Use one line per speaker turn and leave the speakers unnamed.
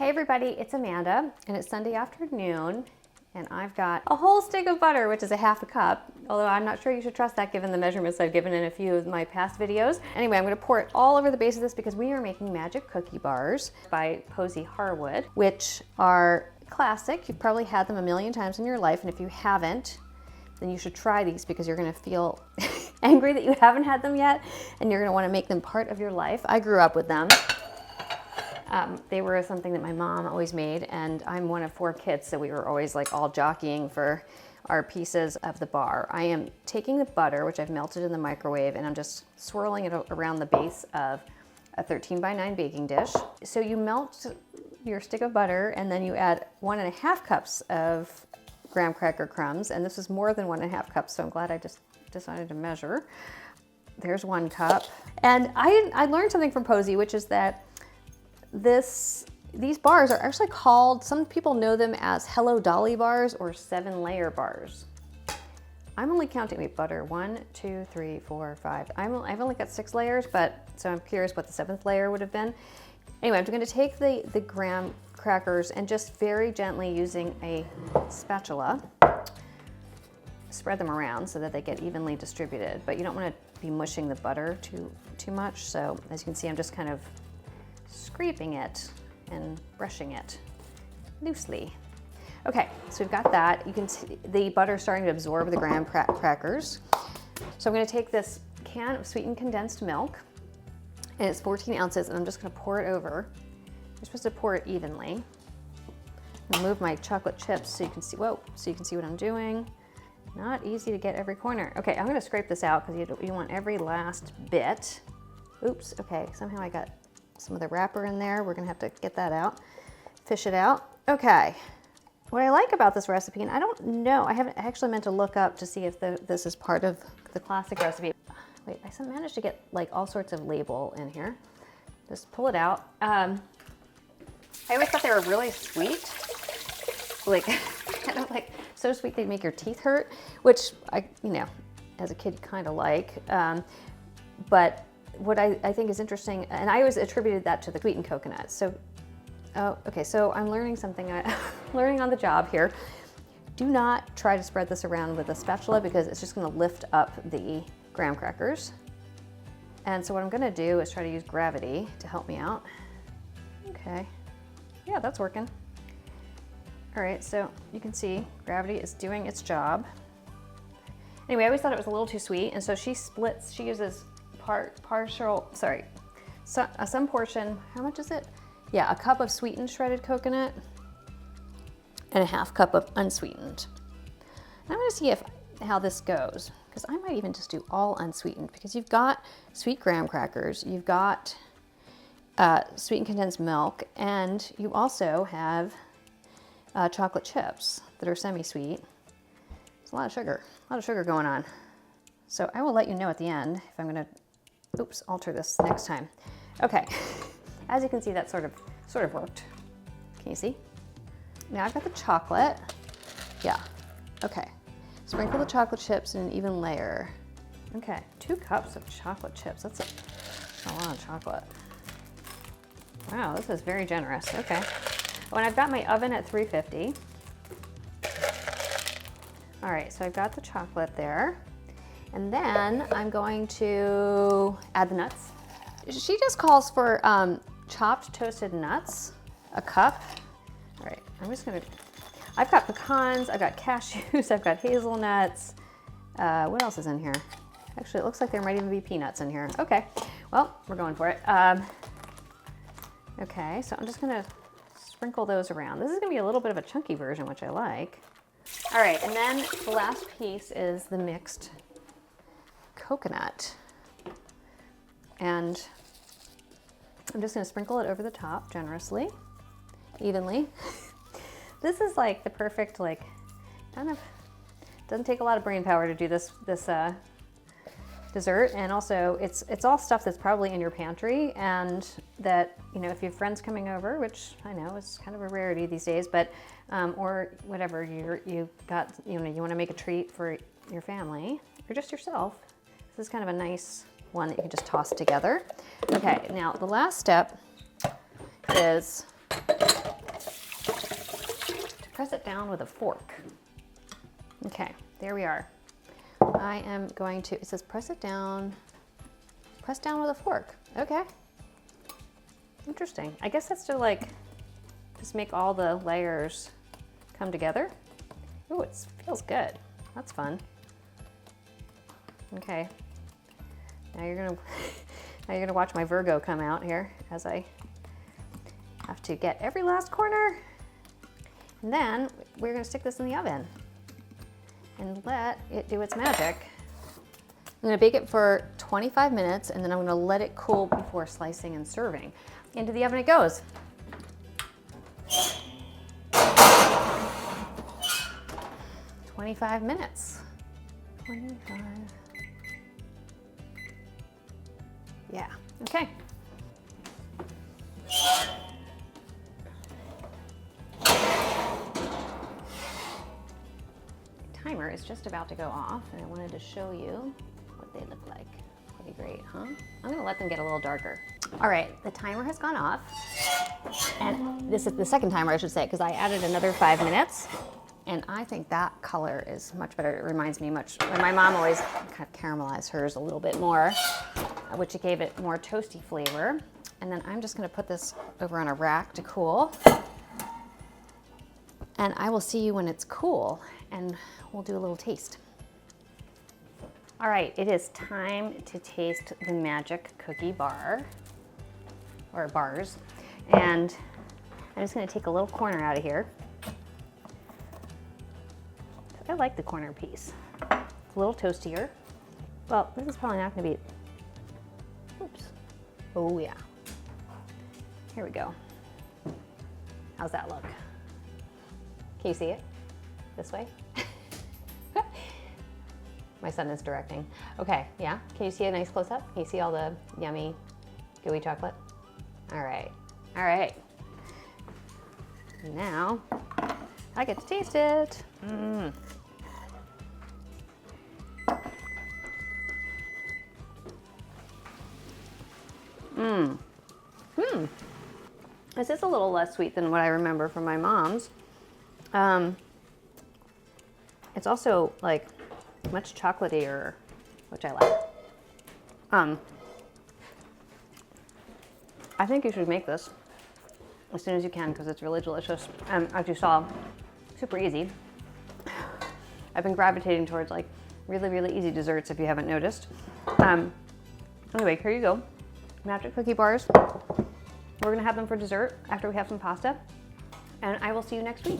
Hey everybody, it's Amanda, and it's Sunday afternoon, and I've got a whole stick of butter, which is a half a cup, although I'm not sure you should trust that given the measurements I've given in a few of my past videos. Anyway, I'm gonna pour it all over the base of this because we are making magic cookie bars by Posey Harwood, which are classic. You've probably had them a million times in your life, and if you haven't, then you should try these because you're gonna feel angry that you haven't had them yet, and you're gonna wanna make them part of your life. I grew up with them. They were something that my mom always made, and I'm one of 4 kids, so we were always like all jockeying for our pieces of the bar. I am taking the butter, which I've melted in the microwave, and I'm just swirling it around the base of a 13x9 baking dish. So you melt your stick of butter, and then you add 1.5 cups of graham cracker crumbs, and this is more than 1.5 cups, so I'm glad I just decided to measure. There's 1 cup. And I learned something from Posey, which is that these bars are actually called, some people know them as Hello Dolly bars or 7-layer bars. I'm only counting, wait, butter, 1, 2, 3, 4, 5. I've only got 6 layers, but so I'm curious what the 7th layer would have been. Anyway, I'm gonna take the graham crackers and just very gently using a spatula, spread them around so that they get evenly distributed, but you don't wanna be mushing the butter too much. So as you can see, I'm just kind of scraping it and brushing it loosely. Okay, so we've got that. You can see the butter starting to absorb the graham crackers. So I'm gonna take this can of sweetened condensed milk, and it's 14 ounces, and I'm just gonna pour it over. You're supposed to pour it evenly. I'm gonna move my chocolate chips so you can see, so you can see what I'm doing. Not easy to get every corner. Okay, I'm gonna scrape this out because you want every last bit. Oops, okay, somehow I got some of the wrapper in there. We're gonna have to get that out, fish it out. Okay, what I like about this recipe, and I don't know, I haven't actually meant to look up to see if this is part of the classic recipe. Wait, I managed to get like all sorts of label in here. Just pull it out. I always thought they were really sweet. Like, kind of like so sweet they'd make your teeth hurt, which I, as a kid kind of like. But what I think is interesting, and I always attributed that to the sweetened coconut. So, okay, so I'm learning something, learning on the job here. Do not try to spread this around with a spatula because it's just gonna lift up the graham crackers. And so what I'm gonna do is try to use gravity to help me out. Okay, yeah, that's working. All right, so you can see gravity is doing its job. Anyway, I always thought it was a little too sweet, and so she uses some portion, how much is it? Yeah, a cup of sweetened shredded coconut and a half cup of unsweetened. I'm gonna see how this goes, because I might even just do all unsweetened, because you've got sweet graham crackers, you've got sweetened condensed milk, and you also have chocolate chips that are semi-sweet. It's a lot of sugar going on. So I will let you know at the end if I'm gonna alter this next time. Okay, as you can see, that sort of worked. Can you see? Now I've got the chocolate. Yeah, okay. Sprinkle the chocolate chips in an even layer. Okay, 2 cups of chocolate chips. That's a lot of chocolate. Wow, this is very generous. Okay. Oh, and I've got my oven at 350. All right, so I've got the chocolate there. And then I'm going to add the nuts. She just calls for chopped toasted nuts, a cup. All right, I've got pecans, I've got cashews, I've got hazelnuts. What else is in here? Actually, it looks like there might even be peanuts in here. Okay, well, we're going for it. Okay, so I'm just gonna sprinkle those around. This is gonna be a little bit of a chunky version, which I like. All right, and then the last piece is the mixed coconut, and I'm just going to sprinkle it over the top generously, evenly. This is like the perfect, like, kind of doesn't take a lot of brain power to do this dessert, and also it's all stuff that's probably in your pantry, and that, if you have friends coming over, which I know is kind of a rarity these days, but or whatever, you want to make a treat for your family or just yourself. This is kind of a nice one that you can just toss together. Okay, now the last step is press it down with a fork. Okay, there we are. I am going to, it says press down with a fork. Okay. Interesting. I guess that's to like, just make all the layers come together. Ooh, it feels good. That's fun. Okay. Now you're gonna watch my Virgo come out here as I have to get every last corner. And then we're gonna stick this in the oven and let it do its magic. I'm gonna bake it for 25 minutes and then I'm gonna let it cool before slicing and serving. Into the oven it goes. "25 minutes. 25. Yeah, okay. Timer is just about to go off and I wanted to show you what they look like. Pretty great, huh? I'm gonna let them get a little darker. All right, the timer has gone off. And this is the second timer, I should say, because I added another 5 minutes. And I think that color is much better. It reminds me much, when my mom always kind of caramelized hers a little bit more, which gave it more toasty flavor. And then I'm just gonna put this over on a rack to cool. And I will see you when it's cool and we'll do a little taste. All right, it is time to taste the magic cookie bar, or bars. And I'm just gonna take a little corner out of here. I like the corner piece. It's a little toastier. Well, this is probably not gonna be, oops. Oh yeah. Here we go. How's that look? Can you see it? This way? My son is directing. Okay, yeah. Can you see a nice close-up? Can you see all the yummy, gooey chocolate? All right, all right. Now, I get to taste it. Mmm. Mmm. Hmm. This is a little less sweet than what I remember from my mom's. It's also like much chocolatier, which I like. I think you should make this as soon as you can because it's really delicious. And as you saw, super easy. I've been gravitating towards like really, really easy desserts if you haven't noticed. Anyway, here you go. Magic cookie bars. We're gonna have them for dessert after we have some pasta. And I will see you next week.